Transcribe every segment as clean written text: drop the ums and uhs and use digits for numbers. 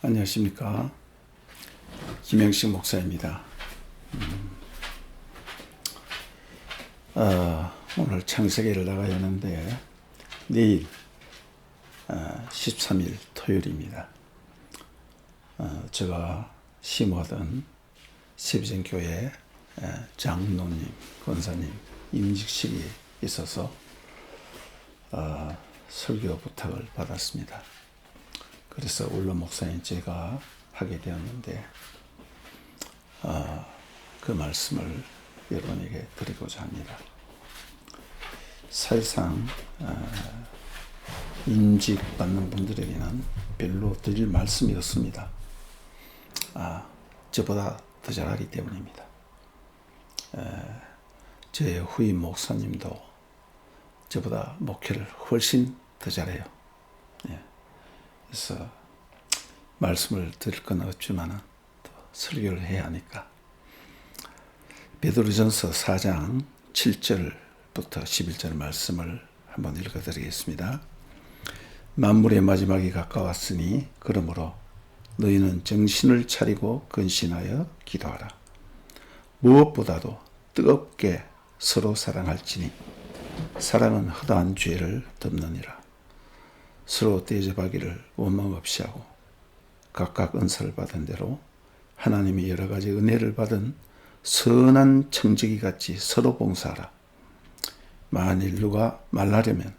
안녕하십니까. 김영식 목사입니다. 오늘 창세기를 나가야 하는데 내일 13일 토요일입니다. 제가 심호하던 세비전교회 장로님, 권사님 임직식이 있어서 설교 부탁을 받았습니다. 그래서 원로 목사인 제가 하게 되었는데 그 말씀을 여러분에게 드리고자 합니다. 사실상 임직받는 분들에게는 별로 드릴 말씀이 없습니다. 저보다 더 잘하기 때문입니다. 제 후임 목사님도 저보다 목회를 훨씬 더 잘해요. 그래서 말씀을 드릴 건 없지만 또 설교를 해야 하니까 베드로전서 4장 7절부터 11절 말씀을 한번 읽어드리겠습니다. 만물의 마지막이 가까웠으니 그러므로 너희는 정신을 차리고 근신하여 기도하라. 무엇보다도 뜨겁게 서로 사랑할지니 사랑은 허다한 죄를 덮느니라. 서로 대접하기를 원망 없이 하고 각각 은사를 받은 대로 하나님이 여러 가지 은혜를 받은 선한 청지기 같이 서로 봉사하라. 만일 누가 말하려면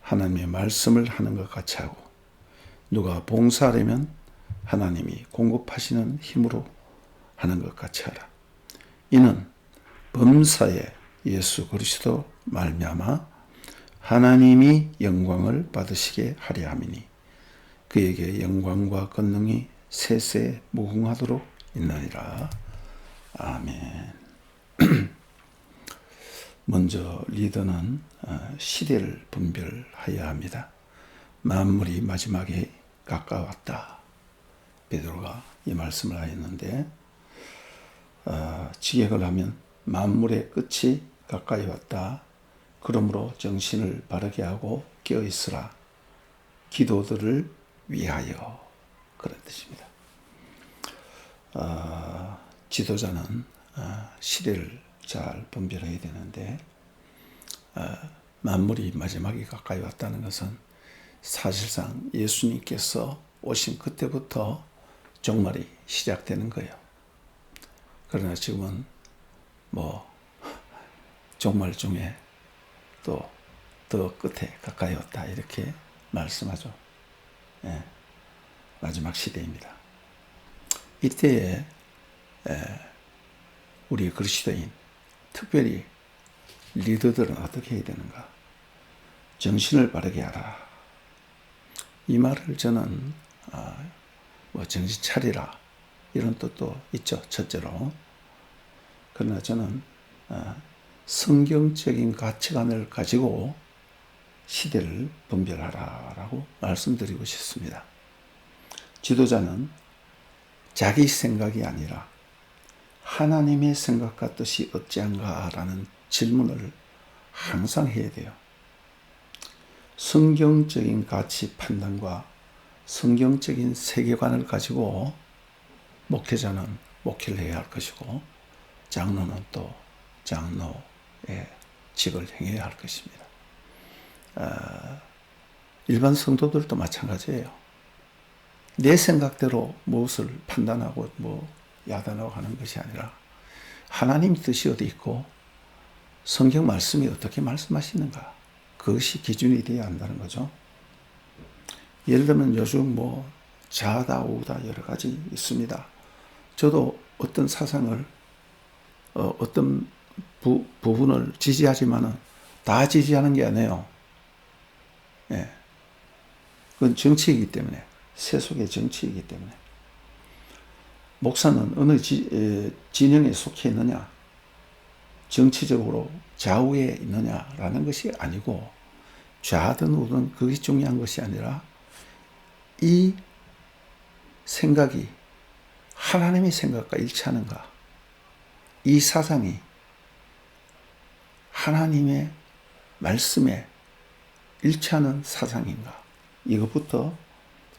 하나님의 말씀을 하는 것 같이 하고 누가 봉사하려면 하나님이 공급하시는 힘으로 하는 것 같이 하라. 이는 범사에 예수 그리스도 말미암아 하나님이 영광을 받으시게 하려 함이니 그에게 영광과 권능이 세세 무궁하도록 있느니라. 아멘. 먼저 리더는 시대를 분별하여야 합니다. 만물이 마지막에 가까웠다. 베드로가 이 말씀을 하였는데 직역을 하면 만물의 끝이 가까이 왔다. 그러므로 정신을 바르게 하고 깨어있으라. 기도들을 위하여. 그런 뜻입니다. 지도자는 시대를 잘 분별해야 되는데 만물이 마지막이 가까이 왔다는 것은 사실상 예수님께서 오신 그때부터 종말이 시작되는 거예요. 그러나 지금은 종말 중에 또 더 끝에 가까이 왔다 이렇게 말씀하죠. 마지막 시대입니다. 이때에 우리 그리스도인 특별히 리더들은 어떻게 해야 되는가? 정신을 바르게 하라. 이 말을 저는 정신 차리라 이런 뜻도 있죠. 첫째로. 그러나 저는 성경적인 가치관을 가지고 시대를 분별하라라고 말씀드리고 싶습니다. 지도자는 자기 생각이 아니라 하나님의 생각과 뜻이 어찌한가라는 질문을 항상 해야 돼요. 성경적인 가치 판단과 성경적인 세계관을 가지고 목회자는 목회를 해야 할 것이고 장로는 또 장로의 직을 행해야 할 것입니다. 일반 성도들도 마찬가지예요. 내 생각대로 무엇을 판단하고 야단하고 하는 것이 아니라 하나님 뜻이 어디 있고 성경 말씀이 어떻게 말씀하시는가 그것이 기준이 되어야 한다는 거죠. 예를 들면 요즘 좌다 우다 여러 가지 있습니다. 저도 어떤 사상을 어떤 부분을 지지하지만은 다 지지하는 게 아니에요. 그건 정치이기 때문에 세속의 정치이기 때문에 목사는 어느 진영에 속해 있느냐 정치적으로 좌우에 있느냐라는 것이 아니고 좌든 우든 그것이 중요한 것이 아니라 이 생각이 하나님의 생각과 일치하는가 이 사상이 하나님의 말씀에 일치하는 사상인가 이것부터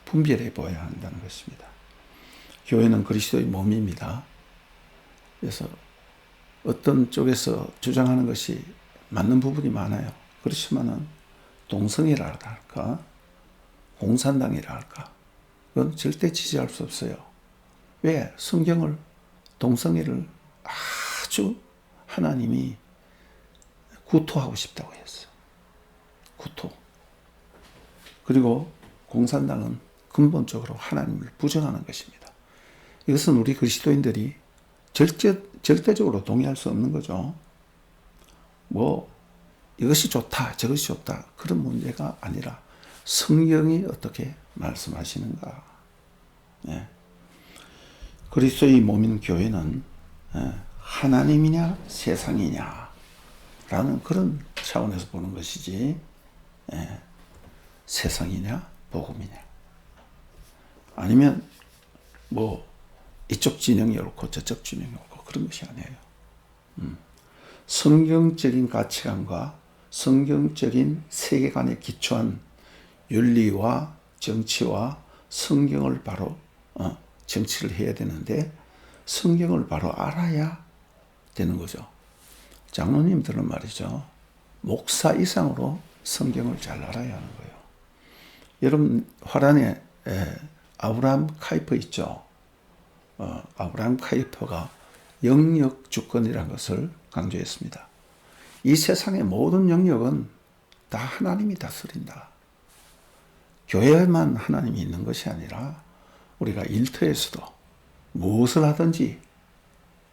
분별해 보아야 한다는 것입니다. 교회는 그리스도의 몸입니다. 그래서 어떤 쪽에서 주장하는 것이 맞는 부분이 많아요. 그렇지만은 동성애라 할까, 공산당이라 할까, 그건 절대 지지할 수 없어요. 왜? 성경을, 동성애를 아주 하나님이 구토하고 싶다고 했어요. 구토. 그리고 공산당은 근본적으로 하나님을 부정하는 것입니다. 이것은 우리 그리스도인들이 절대적으로 동의할 수 없는 거죠. 뭐 이것이 좋다, 저것이 좋다, 그런 문제가 아니라 성경이 어떻게 말씀하시는가. 예. 그리스도의 몸인 교회는 하나님이냐 세상이냐 라는 그런 차원에서 보는 것이지, 세상이냐 복음이냐, 아니면 뭐 이쪽 진영이 옳고 저쪽 진영이 옳고 그런 것이 아니에요. 성경적인 가치관과 성경적인 세계관에 기초한 윤리와 정치와 성경을 바로 정치를 해야 되는데, 성경을 바로 알아야 되는 거죠. 장로님들은 말이죠, 목사 이상으로 성경을 잘 알아야 하는 거예요. 여러분 화란에 아브라함 카이퍼 있죠. 아브라함 카이퍼가 영역 주권이라는 것을 강조했습니다. 이 세상의 모든 영역은 다 하나님이 다스린다. 교회만 하나님이 있는 것이 아니라 우리가 일터에서도 무엇을 하든지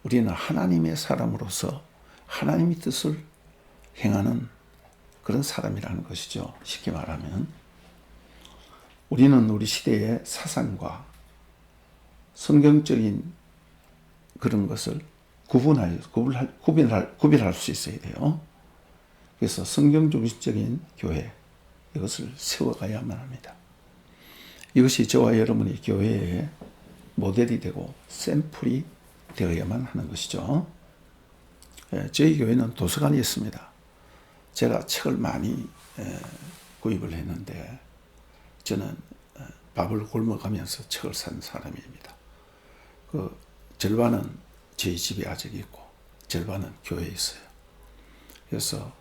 우리는 하나님의 사람으로서 하나님의 뜻을 행하는 그런 사람이라는 것이죠. 쉽게 말하면 우리는 우리 시대의 사상과 성경적인 그런 것을 구별할 수 있어야 돼요. 그래서 성경 중심적인 교회, 이것을 세워가야만 합니다. 이것이 저와 여러분이 교회의 모델이 되고 샘플이 되어야만 하는 것이죠. 저희 교회는 도서관이 있습니다. 제가 책을 많이 구입을 했는데, 저는 밥을 굶어가면서 책을 산 사람입니다. 그 절반은 저희 집에 아직 있고 절반은 교회에 있어요. 그래서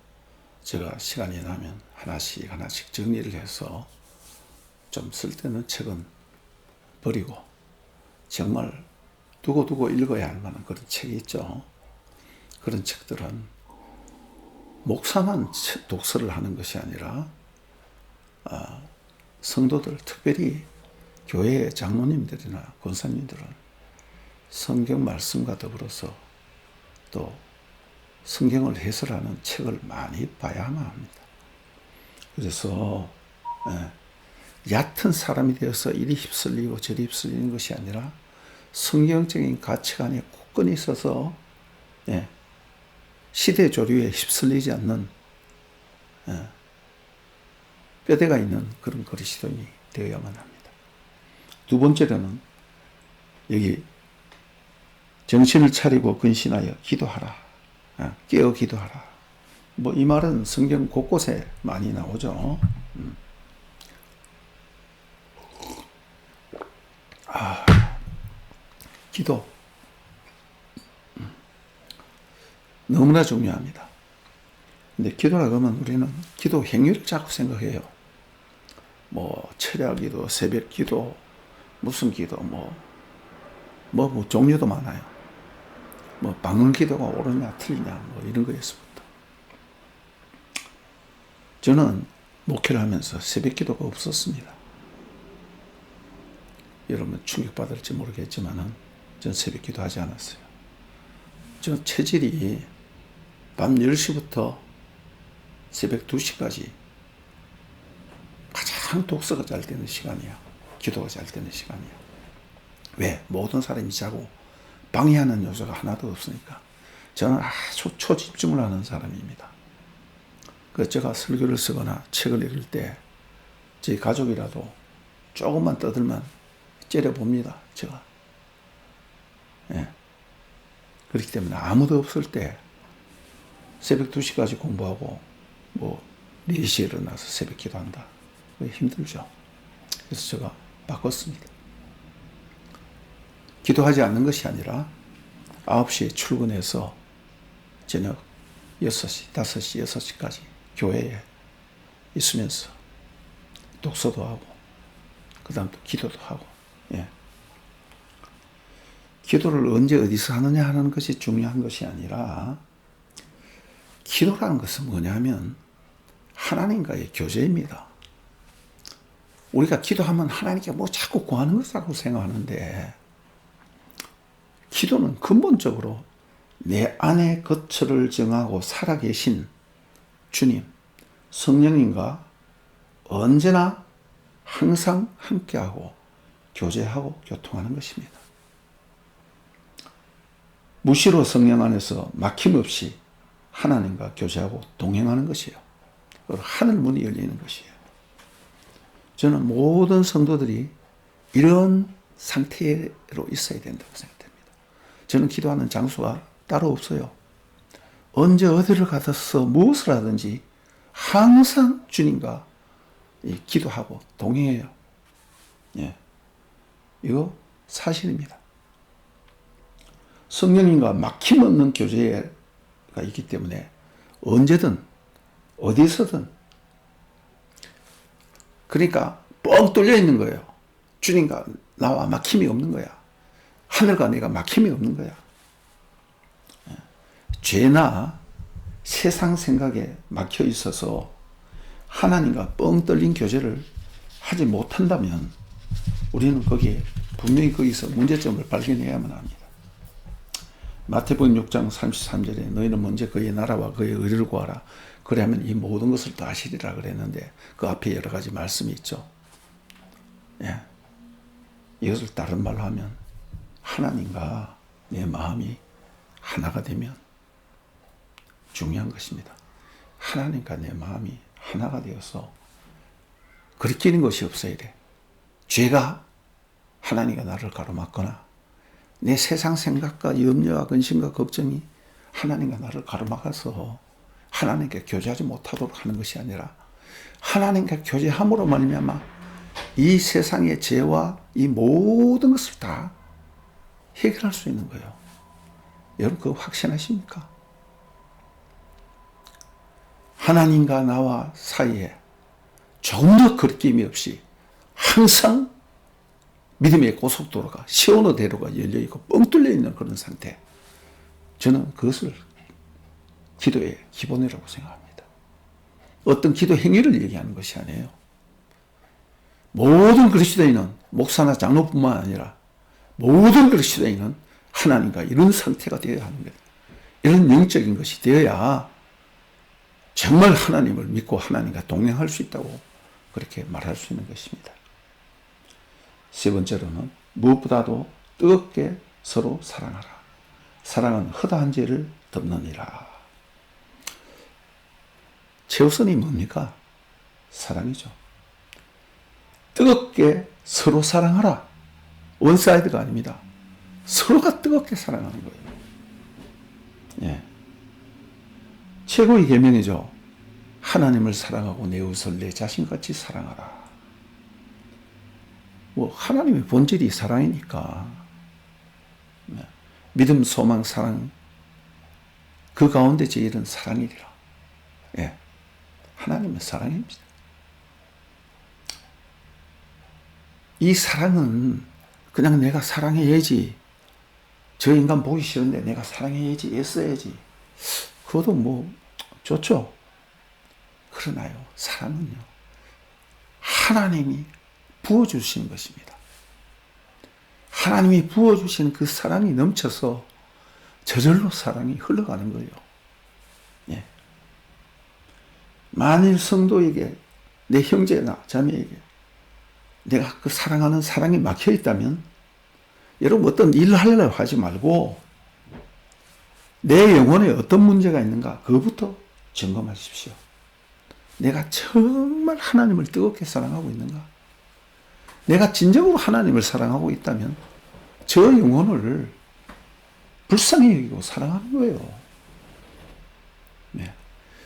제가 시간이 나면 하나씩 정리를 해서 좀 쓸데없는 책은 버리고 정말 두고 읽어야 할 만한 그런 책이 있죠. 그런 책들은 목사만 독서를 하는 것이 아니라 성도들, 특별히 교회의 장로님들이나 권사님들은 성경 말씀과 더불어서 또 성경을 해설하는 책을 많이 봐야만 합니다. 그래서 얕은 사람이 되어서 이리 휩쓸리고 저리 휩쓸리는 것이 아니라 성경적인 가치관에 굳건히 있어서 시대 조류에 휩쓸리지 않는 뼈대가 있는 그런 그리스도인이 되어야만 합니다. 두 번째로는 여기 정신을 차리고 근신하여 기도하라, 깨어 기도하라. 뭐 이 말은 성경 곳곳에 많이 나오죠. 기도 너무나 중요합니다. 근데 기도라 그러면 우리는 기도 행위를 자꾸 생각해요. 뭐 철야 기도, 새벽 기도, 무슨 기도, 뭐 종류도 많아요. 뭐 방언 기도가 옳으냐 틀리냐 뭐 이런 거에서부터. 저는 목회를 하면서 새벽 기도가 없었습니다. 여러분 충격받을지 모르겠지만은 전 새벽 기도하지 않았어요. 저 체질이 밤 10시부터 새벽 2시까지 가장 독서가 잘 되는 시간이야. 기도가 잘 되는 시간이야. 왜? 모든 사람이 자고 방해하는 요소가 하나도 없으니까. 저는 아주 초집중을 하는 사람입니다. 그 제가 설교를 쓰거나 책을 읽을 때 제 가족이라도 조금만 떠들면 째려봅니다. 제가. 그렇기 때문에 아무도 없을 때 새벽 2시까지 공부하고 뭐 4시에 일어나서 새벽 기도한다. 힘들죠. 그래서 제가 바꿨습니다. 기도하지 않는 것이 아니라 9시에 출근해서 저녁 6시, 5시, 6시까지 교회에 있으면서 독서도 하고 그 다음 또 기도도 하고. 예. 기도를 언제 어디서 하느냐 하는 것이 중요한 것이 아니라 기도라는 것은 뭐냐면 하나님과의 교제입니다. 우리가 기도하면 하나님께 뭐 자꾸 구하는 것이라고 생각하는데 기도는 근본적으로 내 안에 거처를 정하고 살아계신 주님, 성령님과 언제나 항상 함께하고 교제하고 교통하는 것입니다. 무시로 성령 안에서 막힘없이 하나님과 교제하고 동행하는 것이에요. 하늘 문이 열리는 것이에요. 저는 모든 성도들이 이런 상태로 있어야 된다고 생각됩니다. 저는 기도하는 장소가 따로 없어요. 언제 어디를 가서 무엇을 하든지 항상 주님과 기도하고 동행해요. 예. 이거 사실입니다. 성령님과 막힘없는 교제가 있기 때문에 언제든 어디서든 그러니까 뻥 뚫려 있는 거예요. 주님과 나와 막힘이 없는 거야. 하늘과 내가 막힘이 없는 거야. 죄나 세상 생각에 막혀 있어서 하나님과 뻥 뚫린 교제를 하지 못한다면 우리는 분명히 거기서 문제점을 발견해야만 합니다. 마태복음 6장 33절에 너희는 먼저 그의 나라와 그의 의를 구하라. 그래야면 이 모든 것을 다 하시리라 그랬는데 그 앞에 여러 가지 말씀이 있죠. 예. 이것을 다른 말로 하면 하나님과 내 마음이 하나가 되면 중요한 것입니다. 하나님과 내 마음이 하나가 되어서 그리끼는 것이 없어야 돼. 죄가 하나님과 나를 가로막거나 내 세상 생각과 염려와 근심과 걱정이 하나님과 나를 가로막아서 하나님께 교제하지 못하도록 하는 것이 아니라 하나님과 교제함으로 말미암아 이 세상의 죄와 이 모든 것을 다 해결할 수 있는 거예요. 여러분 그거 확신하십니까? 하나님과 나와 사이에 조금 더 거리낌이 없이 항상 믿음의 고속도로가 시온의 대로가 열려있고 뻥 뚫려있는 그런 상태. 저는 그것을 기도의 기본이라고 생각합니다. 어떤 기도 행위를 얘기하는 것이 아니에요. 모든 그리스도인은 목사나 장로뿐만 아니라 모든 그리스도인은 하나님과 이런 상태가 되어야 하는 거예요. 이런 영적인 것이 되어야 정말 하나님을 믿고 하나님과 동행할 수 있다고 그렇게 말할 수 있는 것입니다. 세 번째로는 무엇보다도 뜨겁게 서로 사랑하라. 사랑은 허다한 죄를 덮느니라. 최우선이 뭡니까? 사랑이죠. 뜨겁게 서로 사랑하라. 원사이드가 아닙니다. 서로가 뜨겁게 사랑하는 거예요. 예. 최고의 계명이죠. 하나님을 사랑하고 내 이웃을 내 자신같이 사랑하라. 하나님의 본질이 사랑이니까. 믿음, 소망, 사랑 그 가운데 제일은 사랑이리라. 예. 하나님은 사랑입니다. 이 사랑은 그냥 내가 사랑해야지. 저 인간 보기 싫은데 내가 사랑해야지, 애써야지. 그것도 좋죠. 그러나요, 사랑은요, 하나님이 부어주시는 것입니다. 하나님이 부어주시는 그 사랑이 넘쳐서 저절로 사랑이 흘러가는 거예요. 예. 만일 성도에게, 내 형제나 자매에게 내가 그 사랑하는 사랑이 막혀 있다면 여러분 어떤 일을 하려고 하지 말고 내 영혼에 어떤 문제가 있는가 그것부터 점검하십시오. 내가 정말 하나님을 뜨겁게 사랑하고 있는가? 내가 진정으로 하나님을 사랑하고 있다면 저 영혼을 불쌍히 여기고 사랑하는 거예요. 네.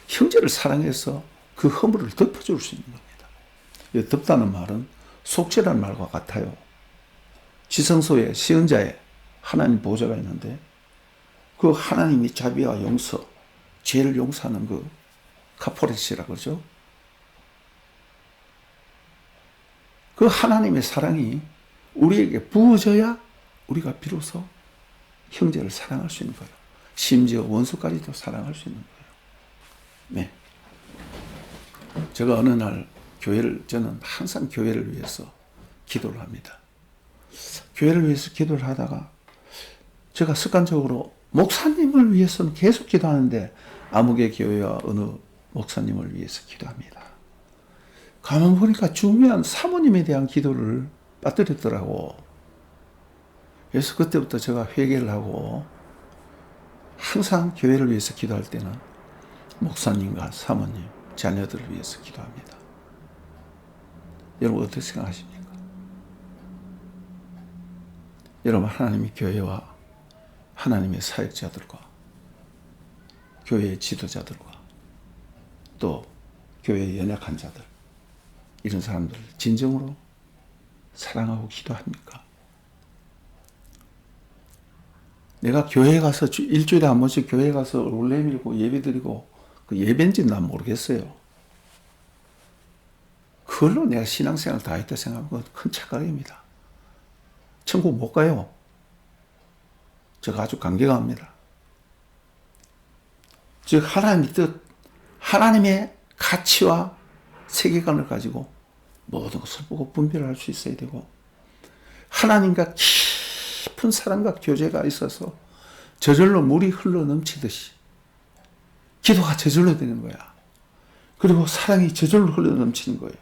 형제를 사랑해서 그 허물을 덮어줄 수 있는 겁니다. 덮다는 말은 속죄라는 말과 같아요. 지성소에 시언자에 하나님 보좌가 있는데 그 하나님이 자비와 용서, 죄를 용서하는 그 카포레시라고 그러죠. 그 하나님의 사랑이 우리에게 부어져야 우리가 비로소 형제를 사랑할 수 있는 거예요. 심지어 원수까지도 사랑할 수 있는 거예요. 네. 제가 어느 날 저는 항상 교회를 위해서 기도를 합니다. 교회를 위해서 기도를 하다가 제가 습관적으로 목사님을 위해서는 계속 기도하는데 아무개 교회와 어느 목사님을 위해서 기도합니다. 가만 보니까 중요한 사모님에 대한 기도를 빠뜨렸더라고. 그래서 그때부터 제가 회개를 하고 항상 교회를 위해서 기도할 때는 목사님과 사모님, 자녀들을 위해서 기도합니다. 여러분 어떻게 생각하십니까? 여러분 하나님의 교회와 하나님의 사역자들과 교회의 지도자들과 또 교회의 연약한 자들 이런 사람들을 진정으로 사랑하고 기도합니까? 내가 교회에 가서 일주일에 한 번씩 교회에 가서 얼굴 내밀고 예배 드리고 그 예배인지는 난 모르겠어요. 그걸로 내가 신앙생활 다 했다 생각하면 그건 큰 착각입니다. 천국 못 가요. 제가 아주 간격합니다. 즉 하나님의 뜻, 하나님의 가치와 세계관을 가지고 모든 것을 보고 분별할 수 있어야 되고 하나님과 깊은 사랑과 교제가 있어서 저절로 물이 흘러 넘치듯이 기도가 저절로 되는 거야. 그리고 사랑이 저절로 흘러 넘치는 거예요.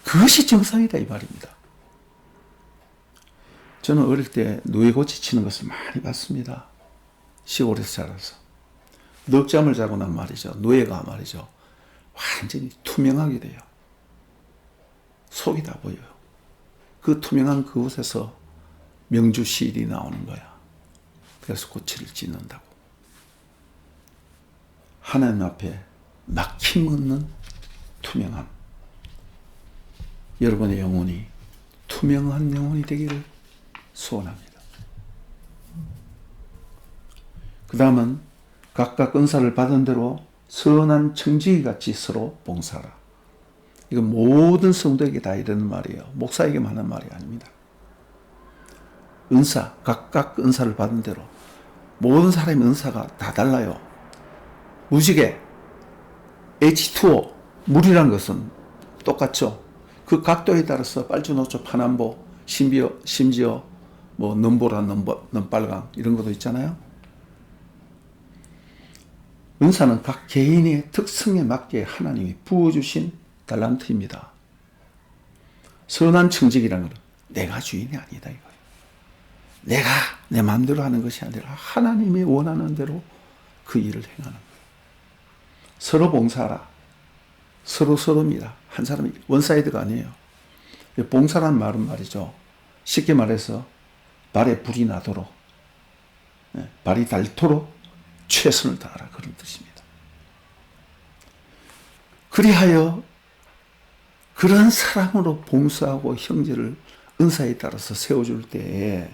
그것이 정상이다 이 말입니다. 저는 어릴 때 누에고치 치는 것을 많이 봤습니다. 시골에서 자라서. 넉잠을 자고 난 말이죠. 누에가 말이죠. 완전히 투명하게 돼요. 속이 다 보여요. 그 투명한 그곳에서 명주실이 나오는 거야. 그래서 고치를 짓는다고. 하나님 앞에 막힘없는 투명함. 여러분의 영혼이 투명한 영혼이 되기를 소원합니다. 그 다음은 각각 은사를 받은 대로 선한 청지기 같이 서로 봉사하라. 이건 모든 성도에게 다 이러는 말이에요. 목사에게만 하는 말이 아닙니다. 은사, 각각 은사를 받은 대로 모든 사람의 은사가 다 달라요. 무지개, H2O, 물이란 것은 똑같죠. 그 각도에 따라서 빨주노초, 파남보, 심지어 뭐 넘보라, 넘빨강 이런 것도 있잖아요. 은사는 각 개인의 특성에 맞게 하나님이 부어주신 달란트입니다. 선한 청직이라는 것은 내가 주인이 아니다 이거예요. 내가 내 마음대로 하는 것이 아니라 하나님이 원하는 대로 그 일을 행하는 거예요. 서로 봉사하라. 서로입니다. 한 사람이 원사이드가 아니에요. 봉사란 말은 말이죠. 쉽게 말해서 발에 불이 나도록 발이 닳도록 최선을 다하라 그런 뜻입니다. 그리하여 그런 사랑으로 봉사하고 형제를 은사에 따라서 세워줄 때에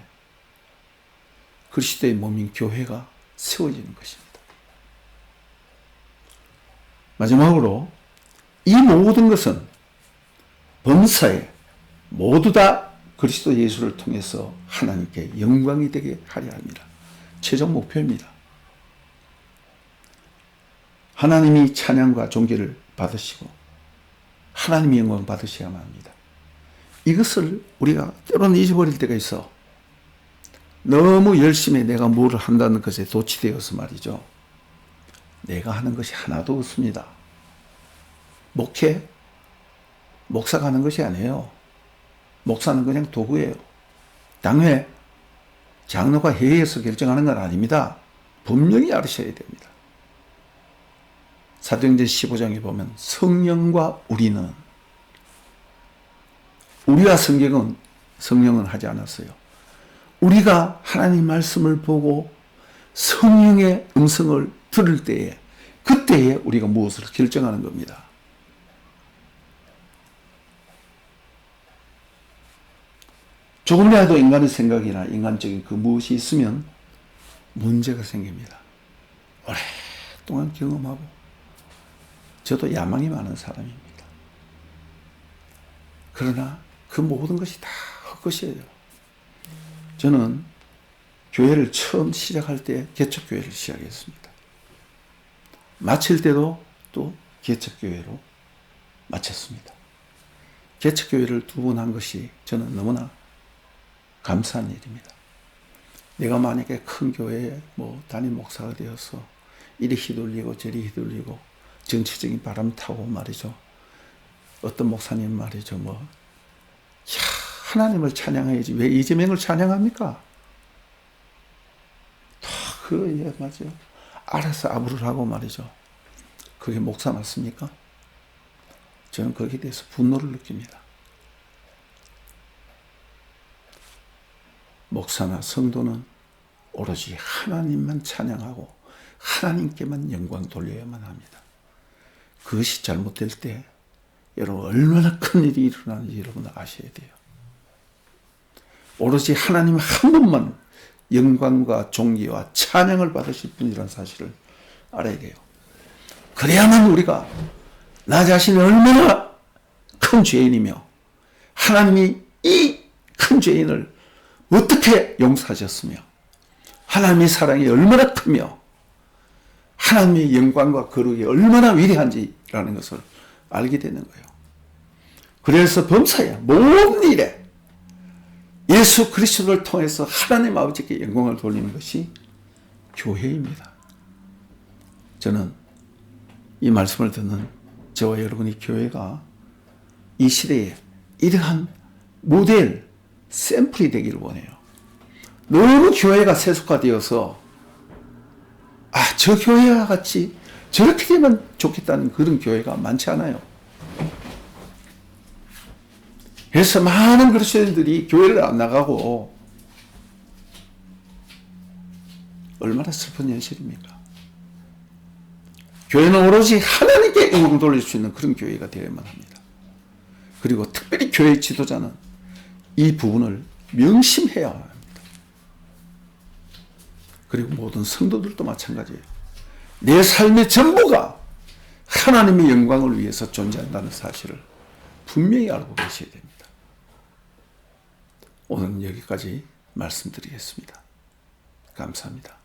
그리스도의 몸인 교회가 세워지는 것입니다. 마지막으로 이 모든 것은 범사에 모두 다 그리스도 예수를 통해서 하나님께 영광이 되게 하려 합니다. 최종 목표입니다. 하나님이 찬양과 존귀를 받으시고 하나님의 영광 받으셔야만 합니다. 이것을 우리가 때로는 잊어버릴 때가 있어. 너무 열심히 내가 뭘 한다는 것에 도취되어서 말이죠. 내가 하는 것이 하나도 없습니다. 목사가 하는 것이 아니에요. 목사는 그냥 도구예요. 당회, 장로가 회의에서 결정하는 건 아닙니다. 분명히 알으셔야 됩니다. 사도행전 15장에 보면 성령과 우리와 성령은 하지 않았어요. 우리가 하나님 말씀을 보고 성령의 음성을 들을 때에 그때에 우리가 무엇을 결정하는 겁니다. 조금이라도 인간의 생각이나 인간적인 그 무엇이 있으면 문제가 생깁니다. 오랫동안 경험하고 저도 야망이 많은 사람입니다. 그러나 그 모든 것이 다 헛것이에요. 저는 교회를 처음 시작할 때 개척교회를 시작했습니다. 마칠 때도 또 개척교회로 마쳤습니다. 개척교회를 2번 한 것이 저는 너무나 감사한 일입니다. 내가 만약에 큰 교회에 담임 목사가 되어서 이리 휘둘리고 저리 휘둘리고 정치적인 바람 타고 말이죠. 어떤 목사님 말이죠. 하나님을 찬양해야지. 왜 이재명을 찬양합니까? 맞아요. 알아서 아부를 하고 말이죠. 그게 목사 맞습니까? 저는 거기에 대해서 분노를 느낍니다. 목사나 성도는 오로지 하나님만 찬양하고 하나님께만 영광 돌려야만 합니다. 그것이 잘못될 때 여러분 얼마나 큰 일이 일어나는지 여러분 아셔야 돼요. 오로지 하나님 한 분만 영광과 존귀와 찬양을 받으실 분이라는 사실을 알아야 돼요. 그래야만 우리가 나 자신이 얼마나 큰 죄인이며 하나님이 이 큰 죄인을 어떻게 용서하셨으며 하나님의 사랑이 얼마나 크며 하나님의 영광과 거룩이 얼마나 위대한지라는 것을 알게 되는 거예요. 그래서 범사에 모든 일에 예수 그리스도를 통해서 하나님 아버지께 영광을 돌리는 것이 교회입니다. 저는 이 말씀을 듣는 저와 여러분의 교회가 이 시대에 이러한 모델, 샘플이 되기를 원해요. 너무 교회가 세속화되어서 저 교회와 같이 저렇게 되면 좋겠다는 그런 교회가 많지 않아요. 그래서 많은 그리스도인들이 교회를 안 나가고 얼마나 슬픈 현실입니까? 교회는 오로지 하나님께 영광 돌릴 수 있는 그런 교회가 되어야만 합니다. 그리고 특별히 교회 지도자는 이 부분을 명심해야 합니다. 그리고 모든 성도들도 마찬가지예요. 내 삶의 전부가 하나님의 영광을 위해서 존재한다는 사실을 분명히 알고 계셔야 됩니다. 오늘은 여기까지 말씀드리겠습니다. 감사합니다.